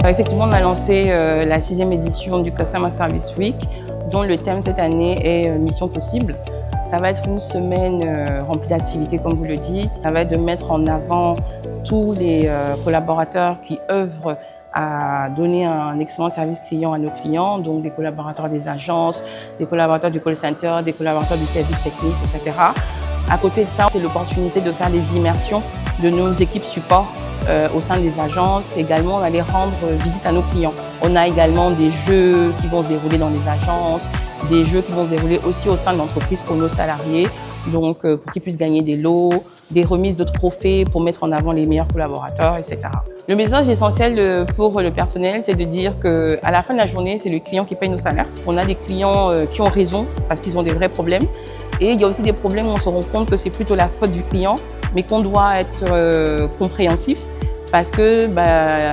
Effectivement, on a lancé la 6e édition du Customer Service Week, dont le thème cette année est Mission Possible. Ça va être une semaine remplie d'activités, comme vous le dites. Ça va être de mettre en avant tous les collaborateurs qui œuvrent à donner un excellent service client à nos clients, donc des collaborateurs des agences, des collaborateurs du call center, des collaborateurs du service technique, etc. À côté de ça, c'est l'opportunité de faire des immersions de nos équipes support au sein des agences. Également, on va aller rendre visite à nos clients. On a également des jeux qui vont se dérouler dans les agences, des jeux qui vont se dérouler aussi au sein de l'entreprise pour nos salariés, donc pour qu'ils puissent gagner des lots, des remises de trophées pour mettre en avant les meilleurs collaborateurs, etc. Le message essentiel pour le personnel, c'est de dire qu'à la fin de la journée, c'est le client qui paye nos salaires. On a des clients qui ont raison parce qu'ils ont des vrais problèmes. Et il y a aussi des problèmes où on se rend compte que c'est plutôt la faute du client, mais qu'on doit être compréhensif parce que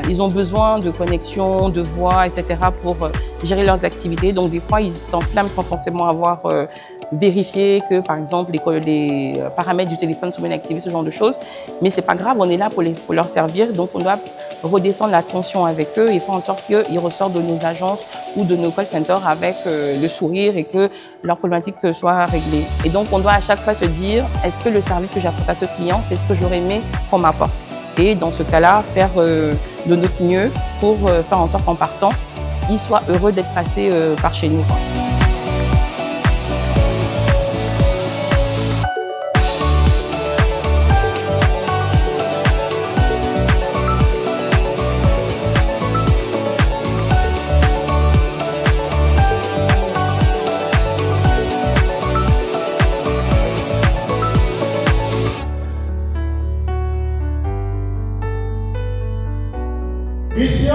ils ont besoin de connexion, de voix, etc. pour gérer leurs activités. Donc des fois, ils s'enflamment sans forcément avoir vérifié que, par exemple, les paramètres du téléphone sont bien activés, ce genre de choses. Mais c'est pas grave, on est là pour leur servir. Donc on doit redescendre la tension avec eux et faire en sorte qu'ils ressortent de nos agences ou de nos call centers avec le sourire et que leur problématique soit réglée. Et donc on doit à chaque fois se dire, est-ce que le service que j'apporte à ce client, c'est ce que j'aurais aimé qu'on m'apporte? Et dans ce cas-là, faire de notre mieux pour faire en sorte qu'en partant, ils soient heureux d'être passés par chez nous. Mission